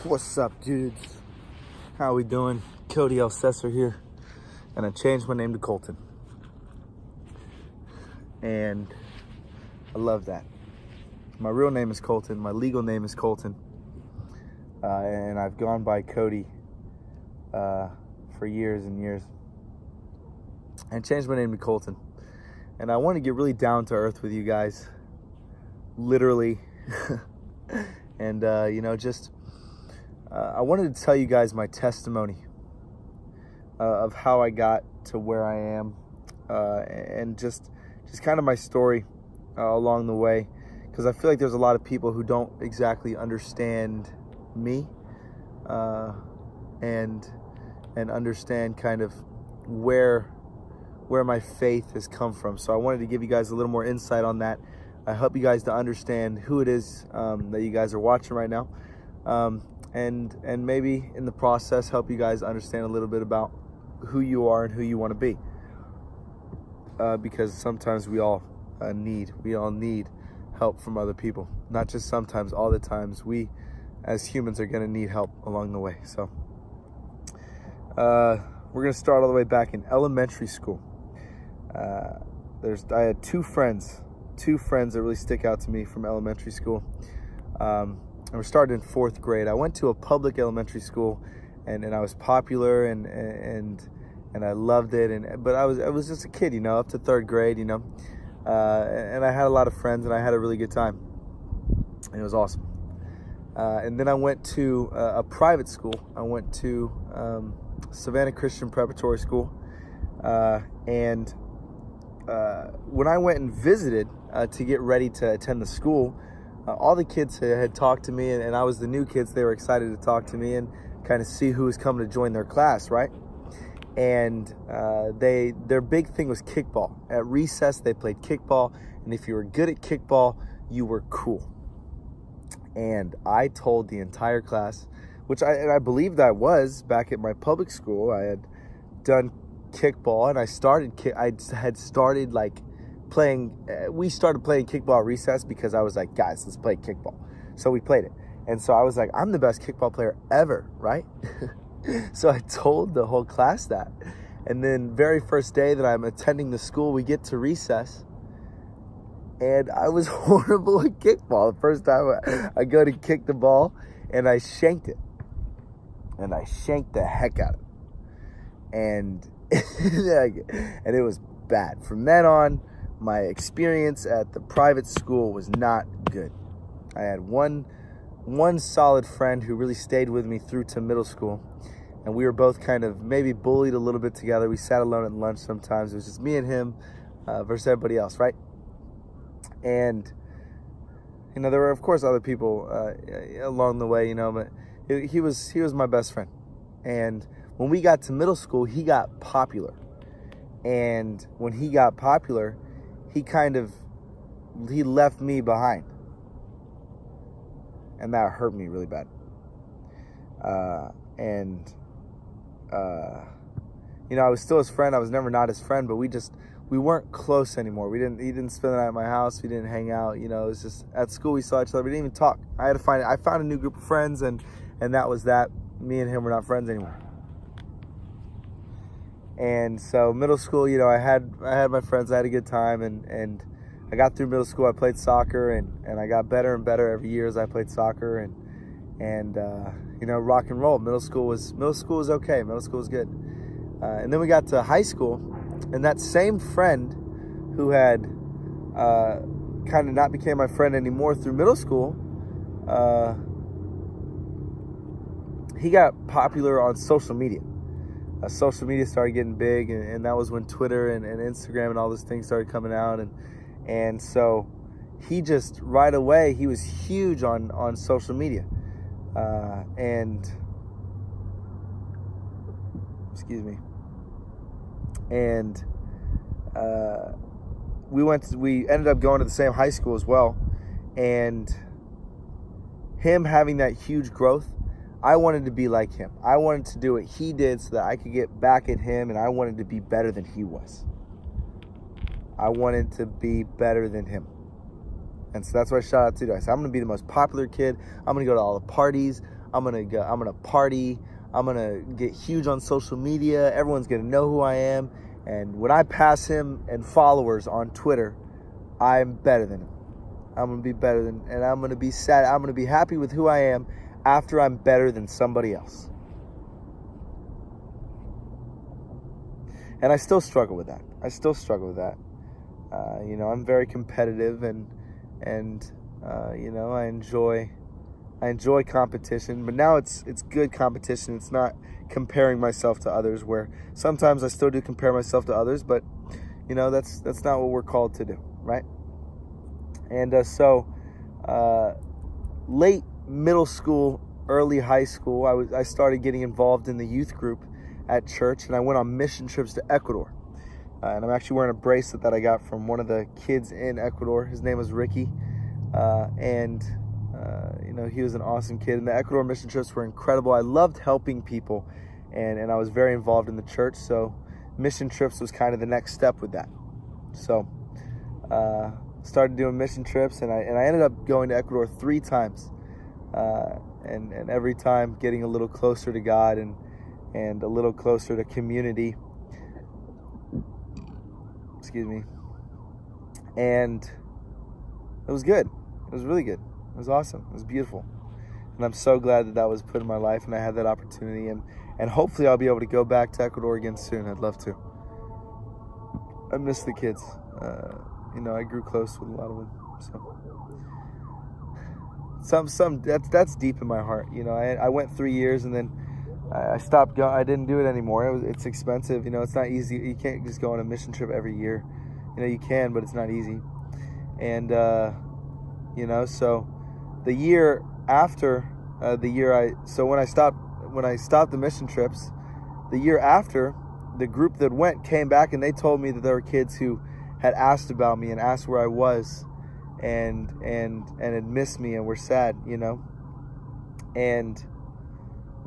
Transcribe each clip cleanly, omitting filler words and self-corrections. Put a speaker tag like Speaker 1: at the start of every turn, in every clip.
Speaker 1: What's up, dudes? How we doing? Cody Elsesser here, and I changed my name to Colton. And I love that. My real name is Colton. My legal name is Colton. And I've gone by Cody for years and years. And changed my name to Colton. And I want to get really down to earth with you guys. Literally. And, I wanted to tell you guys my testimony of how I got to where I am, and just kind of my story along the way, because I feel like there's a lot of people who don't exactly understand me, and understand kind of where my faith has come from. So I wanted to give you guys a little more insight on that. I help you guys to understand who it is that you guys are watching right now. And maybe in the process help you guys understand a little bit about who you are and who you want to be, because sometimes we all need help from other people. Not just sometimes, all the times. We as humans are going to need help along the way. So we're going to start all the way back in elementary school. I had two friends that really stick out to me from elementary school. And we started in 4th grade. I went to a public elementary school, and I was popular, and I loved it. But I was just a kid, up to 3rd grade, and I had a lot of friends, and I had a really good time, and it was awesome. And then I went to a private school. I went to Savannah Christian Preparatory School, and when I went and visited to get ready to attend the school, all the kids had talked to me, and I was the new kids. They were excited to talk to me and kind of see who was coming to join their class, right? And their big thing was kickball. At recess, they played kickball, and if you were good at kickball, you were cool. And I told the entire class, which I believed I was back at my public school. I had done kickball, and we started playing kickball at recess because I was like, guys, let's play kickball. So we played it. And so I was like, I'm the best kickball player ever, right? So I told the whole class that. And then very first day that I'm attending the school, we get to recess, and I was horrible at kickball. The first time I go to kick the ball, and I shanked it. And I shanked the heck out of it. And it was bad. From then on, my experience at the private school was not good. I had one solid friend who really stayed with me through to middle school, and we were both kind of maybe bullied a little bit together. We sat alone at lunch sometimes. It was just me and him versus everybody else, right? And there were of course other people along the way, but he was my best friend. And when we got to middle school, he got popular. And when he got popular, he left me behind. And that hurt me really bad. I was still his friend. I was never not his friend, but we weren't close anymore. He didn't spend the night at my house. We didn't hang out. It was just at school we saw each other. We didn't even talk. I found a new group of friends, and that was that. Me and him were not friends anymore. And so middle school, I had my friends. I had a good time, and I got through middle school. I played soccer, and I got better and better every year as I played soccer, and rock and roll. Middle school was okay. Middle school was good. And then we got to high school, and that same friend who had kind of not became my friend anymore through middle school, he got popular on social media. Social media started getting big, and that was when Twitter and Instagram and all those things started coming out, and so he just right away, he was huge on social media, and we ended up going to the same high school as well, and him having that huge growth, I wanted to be like him. I wanted to do what he did so that I could get back at him, and I wanted to be better than he was. I wanted to be better than him. And so that's what I shout out to. I said, I'm going to be the most popular kid. I'm going to go to all the parties. I'm gonna party. I'm gonna get huge on social media. Everyone's gonna know who I am. And when I pass him and followers on Twitter, I'm better than him. I'm gonna be better than, and I'm gonna be sad. I'm gonna be happy with who I am after I'm better than somebody else. And I still struggle with that. I'm very competitive, and I enjoy competition, but now it's good competition. It's not comparing myself to others, where sometimes I still do compare myself to others, but that's not what we're called to do, right? And late middle school, early high school, I started getting involved in the youth group at church, and I went on mission trips to Ecuador. And I'm actually wearing a bracelet that I got from one of the kids in Ecuador. His name was Ricky, he was an awesome kid. And the Ecuador mission trips were incredible. I loved helping people, and I was very involved in the church. So mission trips was kind of the next step with that. So started doing mission trips, and I ended up going to Ecuador 3 times, and every time getting a little closer to God and a little closer to community. Excuse me. And it was good. It was really good. It was awesome. It was beautiful. And I'm so glad that was put in my life, and I had that opportunity, and hopefully I'll be able to go back to Ecuador again soon. I'd love to. I miss the kids. I grew close with a lot of them. So that's deep in my heart. I went 3 years, and then I stopped going. I didn't do it anymore. It's expensive. It's not easy. You can't just go on a mission trip every year. You can, but it's not easy. And so the year after when I stopped the mission trips, the year after, the group that went came back, and they told me that there were kids who had asked about me and asked where I was, and had missed me and were sad, and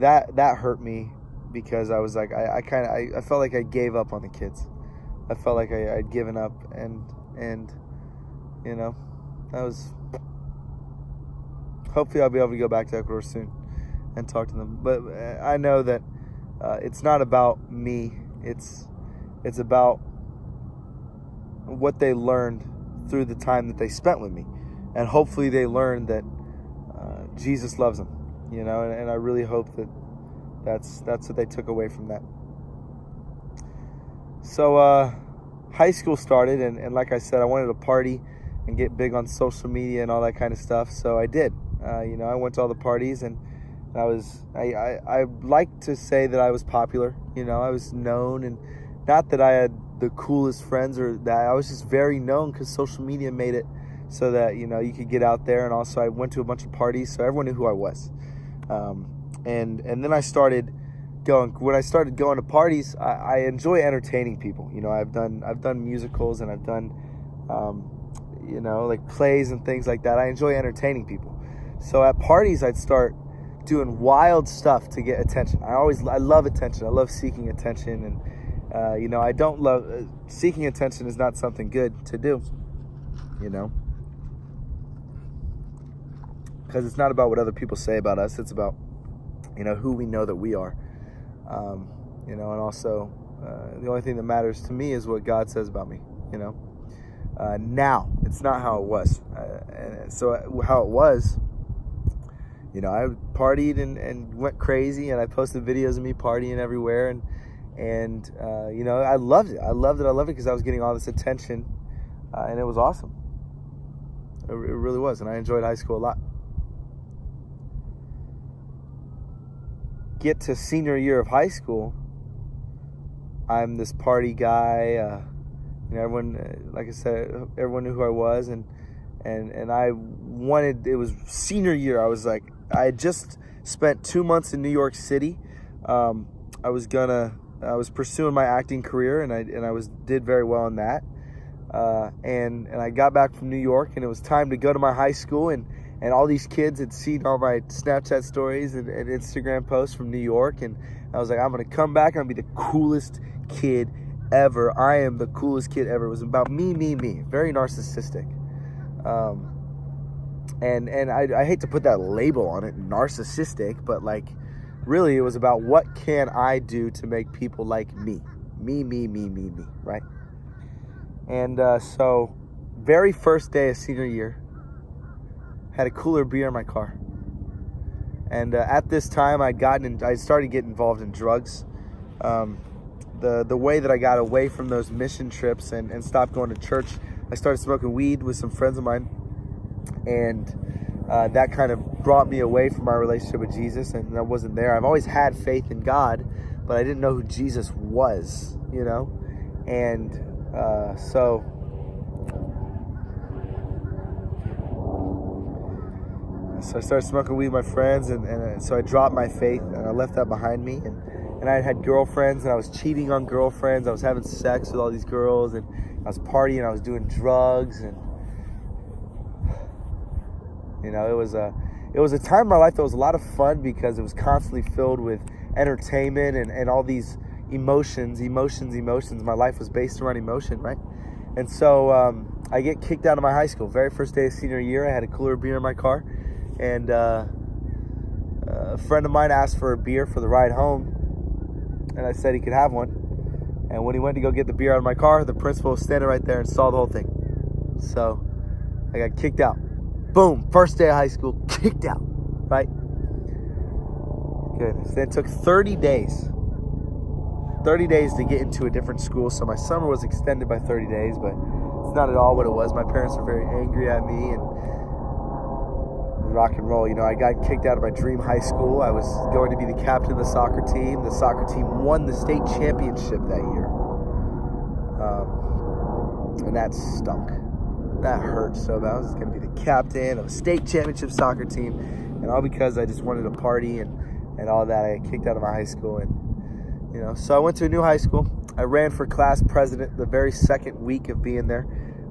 Speaker 1: that hurt me, because I was like, I felt like I gave up on the kids. I felt like I'd given up, and that was. Hopefully I'll be able to go back to Ecuador soon and talk to them. But I know that it's not about me. It's about what they learned through the time that they spent with me, and hopefully they learned that Jesus loves them. And I really hope that that's what they took away from that. So high school started, and like I said, I wanted to party and get big on social media and all that kind of stuff. So I did. I went to all the parties, and I like to say that I was popular. I was known, and not that I had the coolest friends, or that I was just very known, because social media made it so that you could get out there. And also I went to a bunch of parties, so everyone knew who I was. And then I started going. When I started going to parties, I enjoy entertaining people. I've done musicals, and I've done like plays and things like that. I enjoy entertaining people. So at parties, I'd start doing wild stuff to get attention. I love attention. I love seeking attention, and I don't love seeking attention is not something good to do. Because it's not about what other people say about us. It's about who we know that we are. And also the only thing that matters to me is what God says about me. Now it's not how it was. So how it was. I partied and went crazy, and I posted videos of me partying everywhere, and I loved it. I loved it because I was getting all this attention, and it was awesome. It really was, and I enjoyed high school a lot. Get to senior year of high school, I'm this party guy. Everyone, like I said, everyone knew who I was, and I wanted. It was senior year. I was like, I had just spent 2 months in New York City. I was pursuing my acting career, and I did very well in that. And I got back from New York, and it was time to go to my high school, and all these kids had seen all my Snapchat stories and Instagram posts from New York, and I was like, I'm gonna come back, I'm gonna be the coolest kid ever. I am the coolest kid ever. It was about me, very narcissistic. And I hate to put that label on it, narcissistic, but like really it was about what can I do to make people like me, right? And so very first day of senior year, had a cooler beer in my car. And at this time I started getting involved in drugs. The way that I got away from those mission trips and stopped going to church, I started smoking weed with some friends of mine. And that kind of brought me away from my relationship with Jesus, and I wasn't there. I've always had faith in God, but I didn't know who Jesus was, you know? And so I started smoking weed with my friends, and so I dropped my faith, and I left that behind me. And I had girlfriends, and I was cheating on girlfriends. I was having sex with all these girls, and I was partying, I was doing drugs, and you know, it was a time in my life that was a lot of fun because it was constantly filled with entertainment and all these emotions. My life was based around emotion, right? And so I get kicked out of my high school. Very first day of senior year, I had a cooler beer in my car, and a friend of mine asked for a beer for the ride home, and I said he could have one. And when he went to go get the beer out of my car, the principal was standing right there and saw the whole thing. So I got kicked out. Boom, first day of high school, kicked out, right? Good. So it took 30 days to get into a different school. So my summer was extended by 30 days, but it's not at all what it was. My parents were very angry at me and rock and roll. You know, I got kicked out of my dream high school. I was going to be the captain of the soccer team. The soccer team won the state championship that year. And that stunk. That hurt so bad. I was going to be the captain of a state championship soccer team, and all because I just wanted to party and all that. I got kicked out of my high school, and you know, so I went to a new high school. I ran for class president the very second week of being there.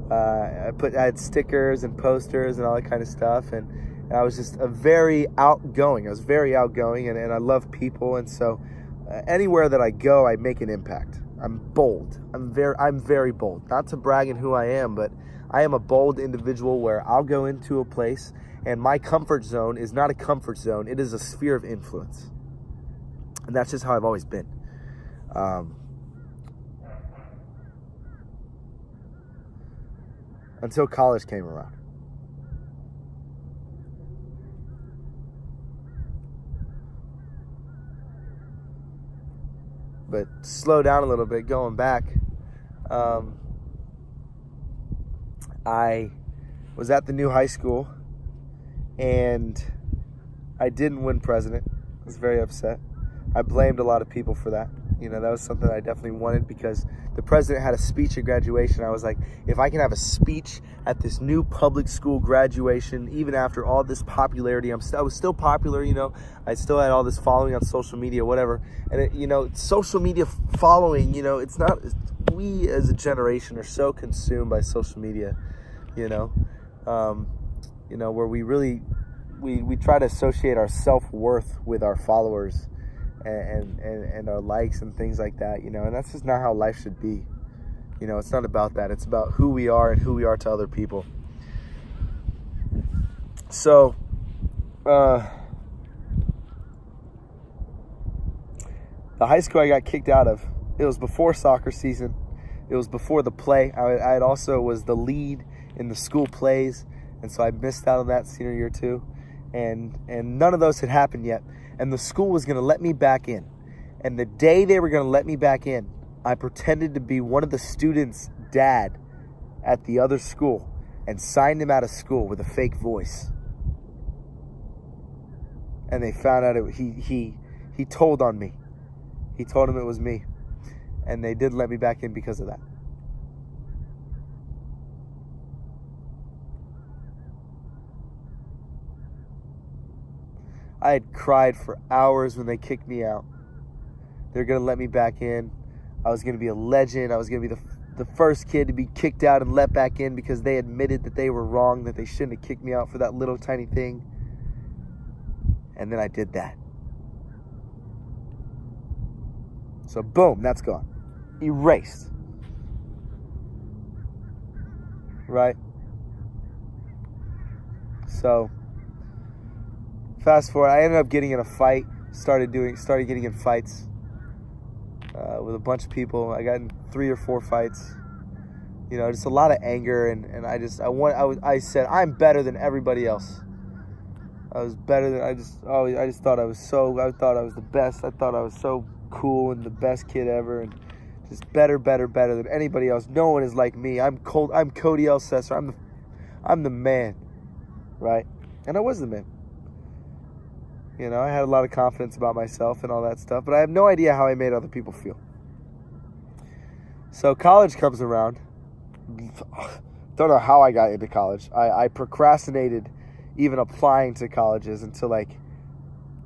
Speaker 1: I had stickers and posters and all that kind of stuff, and I was just very outgoing. And I love people, and so anywhere that I go, I make an impact. I'm bold. I'm very bold. Not to brag in who I am, but I am a bold individual where I'll go into a place and my comfort zone is not a comfort zone. It is a sphere of influence. And that's just how I've always been. Until college came around. But slow down a little bit, going back. I was at the new high school, and I didn't win president. I was very upset. I blamed a lot of people for that. You know, that was something I definitely wanted because the president had a speech at graduation. I was like, if I can have a speech at this new public school graduation, even after all this popularity, I was still popular, you know. I still had all this following on social media, whatever. And, you know, social media following, you know, it's not, we as a generation are so consumed by social media, you know, where we really, we try to associate our self-worth with our followers and our likes and things like that, you know, and that's just not how life should be. You know, it's not about that. It's about who we are and who we are to other people. So, the high school I got kicked out of, it was before soccer season. It was before the play. I also was the lead in the school plays, and so I missed out on that senior year too. And none of those had happened yet. And the school was going to let me back in. And the day they were going to let me back in, I pretended to be one of the students' dad at the other school and signed him out of school with a fake voice. And they found out he told on me. He told him it was me. And they did let me back in because of that. I had cried for hours when they kicked me out. They were going to let me back in. I was going to be a legend. I was going to be the first kid to be kicked out and let back in because they admitted that they were wrong, that they shouldn't have kicked me out for that little tiny thing. And then I did that. So boom, that's gone. Erased. Right? So fast forward, I ended up getting in a fight. Started getting in fights with a bunch of people. I got in 3 or 4 fights. You know, just a lot of anger, and I said I'm better than everybody else. I was better than I just thought I was the best. I thought I was so cool and the best kid ever, and just better than anybody else. No one is like me. I'm Cody Elsesser. I'm the man, right? And I was the man. You know, I had a lot of confidence about myself and all that stuff, but I have no idea how I made other people feel. So college comes around. Don't know how I got into college. I procrastinated even applying to colleges until like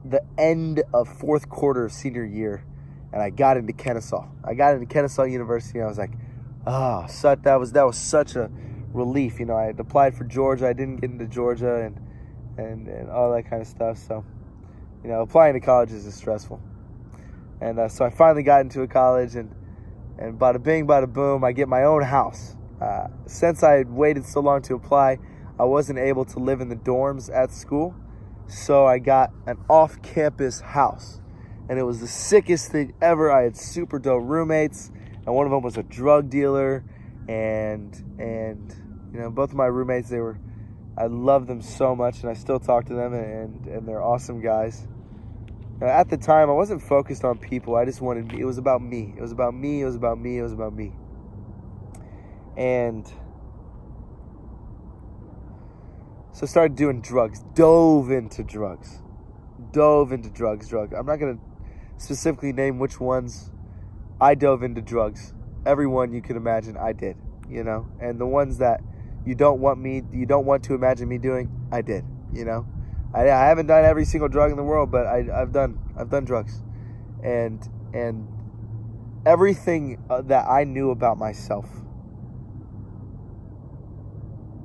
Speaker 1: the end of 4th quarter of senior year, and I got into Kennesaw. I got into Kennesaw University, and I was like, that was such a relief. You know, I had applied for Georgia. I didn't get into Georgia, and all that kind of stuff. So, you know, applying to colleges is stressful. And so I finally got into a college, and bada bing, bada boom, I get my own house. Since I had waited so long to apply, I wasn't able to live in the dorms at school, so I got an off-campus house, and it was the sickest thing ever. I had super dope roommates, and one of them was a drug dealer, and you know, both of my roommates, I love them so much, and I still talk to them, and they're awesome guys. Now, at the time, I wasn't focused on people. I just wanted me. It was about me. It was about me. It was about me. It was about me. And so I started doing drugs. Dove into drugs. I'm not going to specifically name which ones. I dove into drugs. Every one you can imagine, I did. You know, and the ones that you don't want to imagine me doing, I did. You know, I haven't done every single drug in the world, but I've done drugs, and everything that I knew about myself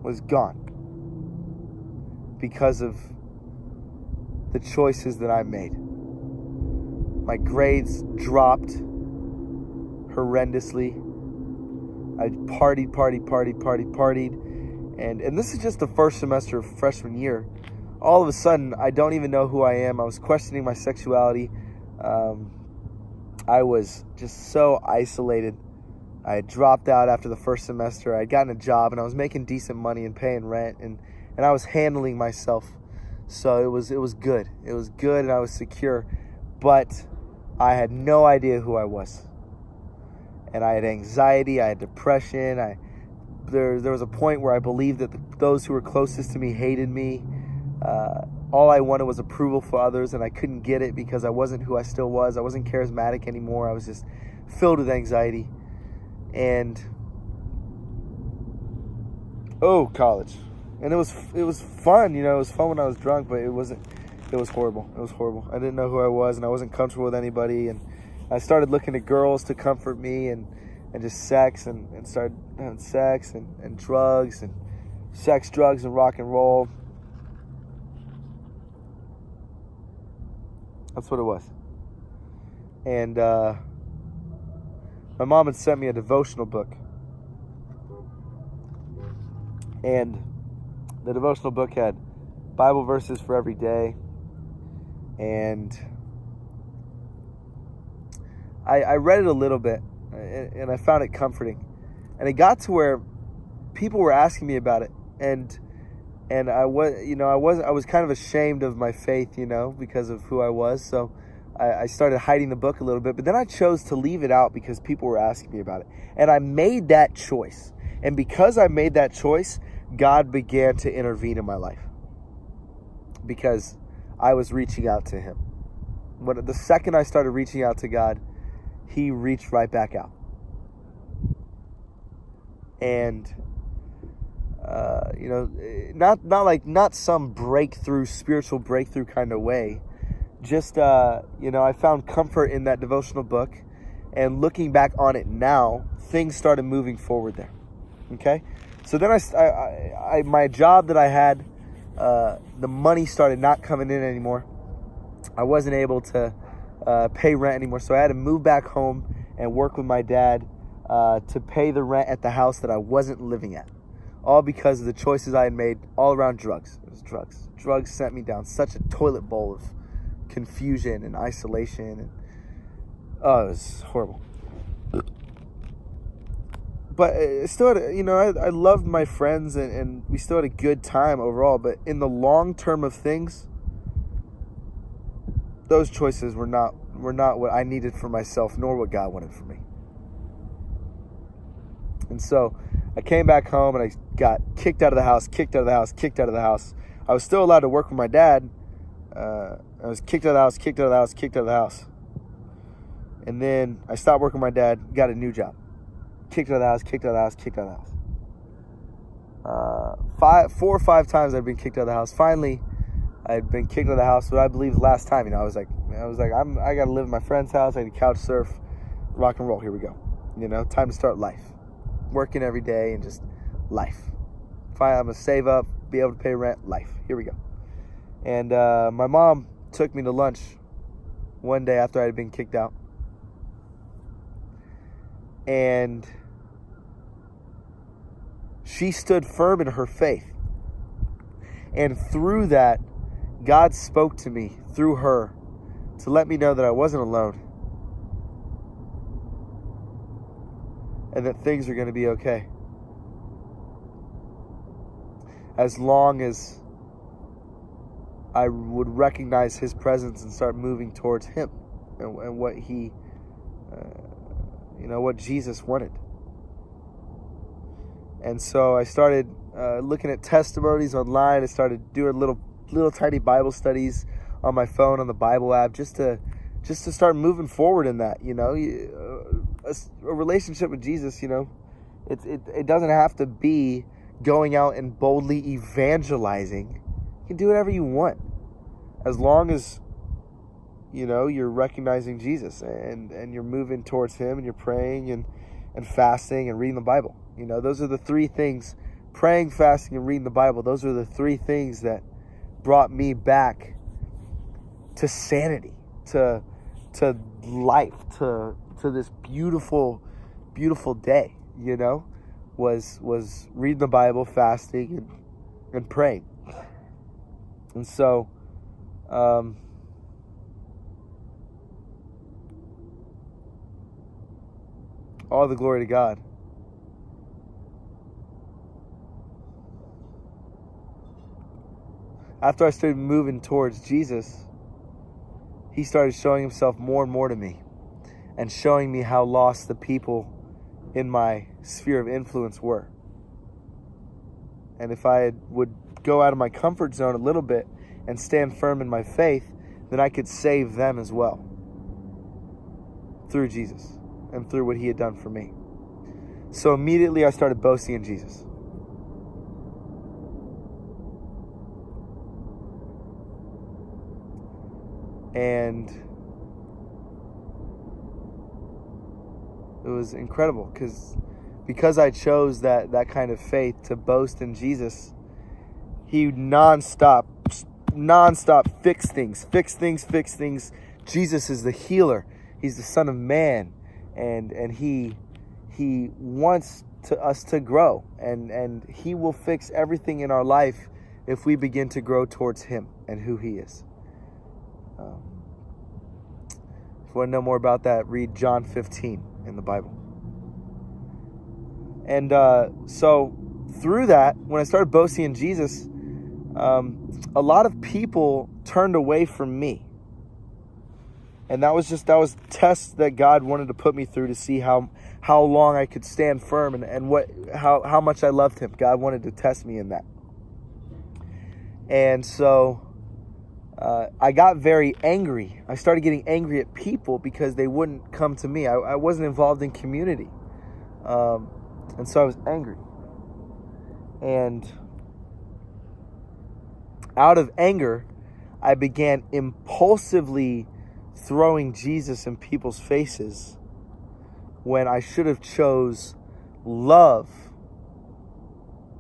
Speaker 1: was gone because of the choices that I made. My grades dropped horrendously. I partied, and this is just the first semester of freshman year. All of a sudden, I don't even know who I am. I was questioning my sexuality. I was just so isolated. I had dropped out after the first semester. I had gotten a job, and I was making decent money and paying rent, and I was handling myself. So it was good. It was good, and I was secure. But I had no idea who I was. And I had anxiety. I had depression. There was a point where I believed that those who were closest to me hated me. All I wanted was approval for others, and I couldn't get it because I wasn't who I still was. I wasn't charismatic anymore. I was just filled with anxiety. And college. And it was fun, you know. It was fun when I was drunk, but it was horrible. It was horrible. I didn't know who I was, and I wasn't comfortable with anybody, and I started looking at girls to comfort me, and just sex, and started having sex and drugs, and sex, drugs, and rock and roll. That's what it was. And my mom had sent me a devotional book. And the devotional book had Bible verses for every day. And I read it a little bit, and I found it comforting. And it got to where people were asking me about it. And I was kind of ashamed of my faith, you know, because of who I was. So I started hiding the book a little bit, but then I chose to leave it out because people were asking me about it. And I made that choice. And because I made that choice, God began to intervene in my life because I was reaching out to him. The second I started reaching out to God, he reached right back out. And not some spiritual breakthrough kind of way. Just, I found comfort in that devotional book, and looking back on it now, things started moving forward there. Okay. So then my job that I had, the money started not coming in anymore. I wasn't able to pay rent anymore. So I had to move back home and work with my dad to pay the rent at the house that I wasn't living at. all because of the choices I had made all around drugs. It was drugs. Drugs sent me down such a toilet bowl of confusion and isolation. And, oh, it was horrible. But I still had, I loved my friends and we still had a good time overall. But in the long term of things, those choices were not what I needed for myself, nor what God wanted for me. And so I came back home and I got kicked out of the house. I was still allowed to work with my dad. I was kicked out of the house. And then I stopped working with my dad, got a new job. Kicked out of the house. 4 or 5 times I've been kicked out of the house. Finally, I had been kicked out of the house, but I believe last time, I was like, I got to live in my friend's house. I need to couch surf, rock and roll. Here we go. Time to start life. Working every day and just life. Fine, I'm going to save up, be able to pay rent, life. Here we go. And my mom took me to lunch one day after I had been kicked out. And she stood firm in her faith. And through that, God spoke to me through her to let me know that I wasn't alone. And that things are going to be okay. As long as I would recognize His presence and start moving towards Him and what He, what Jesus wanted. And so I started looking at testimonies online. I started doing little tiny Bible studies on my phone on the Bible app just to start moving forward in that. A relationship with Jesus, it doesn't have to be going out and boldly evangelizing. You can do whatever you want as long as you're recognizing Jesus and you're moving towards Him and you're praying and fasting and reading the Bible. Those are the 3 things: praying, fasting, and reading the Bible. Those are the 3 things that brought me back to sanity, to life, to this beautiful, beautiful day. Was reading the Bible, fasting, and praying. And so, all the glory to God. After I started moving towards Jesus, He started showing Himself more and more to me and showing me how lost the people in my sphere of influence were. And if I would go out of my comfort zone a little bit and stand firm in my faith, then I could save them as well through Jesus and through what He had done for me. So immediately I started boasting in Jesus. And it was incredible because I chose that kind of faith to boast in Jesus. He nonstop fix things. Jesus is the healer. He's the Son of Man, and He wants us to grow, and He will fix everything in our life if we begin to grow towards Him and who He is. If you want to know more about that, read John 15 in the Bible. And so through that, when I started boasting in Jesus, a lot of people turned away from me. And that was tests that God wanted to put me through to see how long I could stand firm and how much I loved Him. God wanted to test me in that. And so I got very angry. I started getting angry at people because they wouldn't come to me. I wasn't involved in community. And so I was angry. And out of anger, I began impulsively throwing Jesus in people's faces when I should have chose love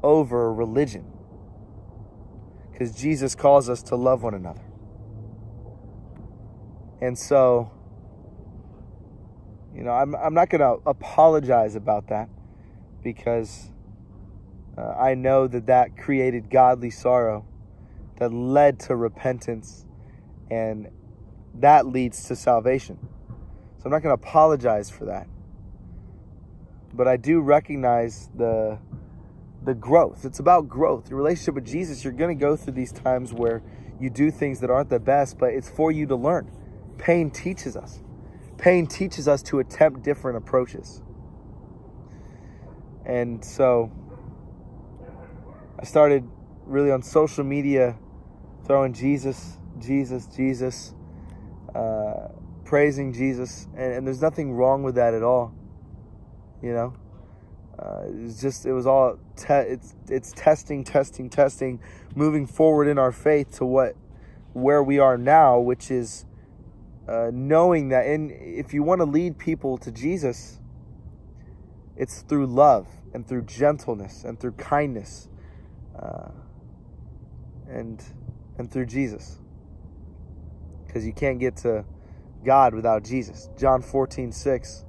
Speaker 1: over religion. Because Jesus calls us to love one another. And so, I'm not going to apologize about that, because I know that created godly sorrow that led to repentance, and that leads to salvation. So I'm not going to apologize for that. But I do recognize the growth. It's about growth. Your relationship with Jesus, you're going to go through these times where you do things that aren't the best, but it's for you to learn. Pain teaches us. Pain teaches us to attempt different approaches. And so I started really on social media throwing Jesus, praising Jesus. And there's nothing wrong with that at all. You know? It's testing, moving forward in our faith to where we are now, which is knowing that if you want to lead people to Jesus, it's through love and through gentleness and through kindness, and through Jesus, because you can't get to God without Jesus. John 14:6.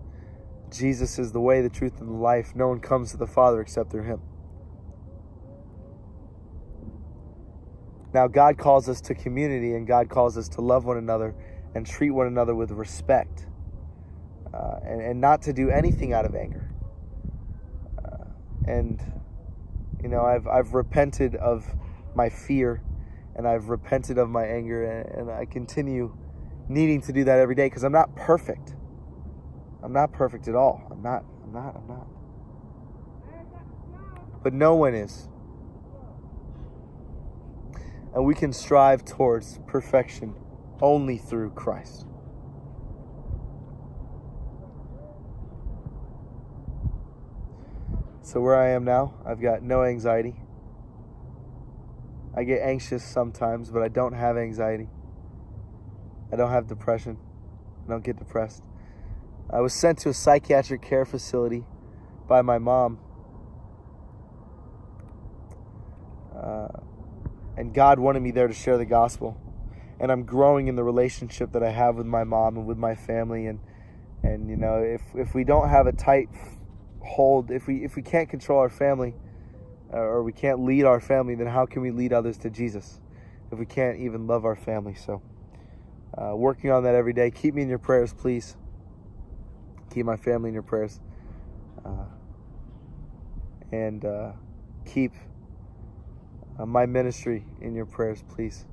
Speaker 1: Jesus is the way, the truth, and the life. No one comes to the Father except through him. Now, God calls us to community, and God calls us to love one another and treat one another with respect, and not to do anything out of anger. I've repented of my fear, and I've repented of my anger, and I continue needing to do that every day, because I'm not perfect. I'm not perfect at all. I'm not. But no one is. And we can strive towards perfection only through Christ. So where I am now, I've got no anxiety. I get anxious sometimes, but I don't have anxiety. I don't have depression. I don't get depressed. I was sent to a psychiatric care facility by my mom. And God wanted me there to share the gospel. And I'm growing in the relationship that I have with my mom and with my family. And if we don't have a tight hold, if we can't control our family, or we can't lead our family, then how can we lead others to Jesus if we can't even love our family? So working on that every day. Keep me in your prayers, please. Keep my family in your prayers. And keep my ministry in your prayers, please.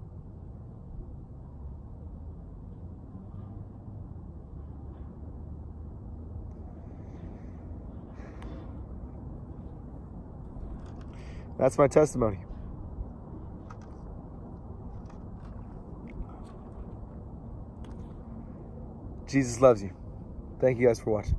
Speaker 1: That's my testimony. Jesus loves you. Thank you guys for watching.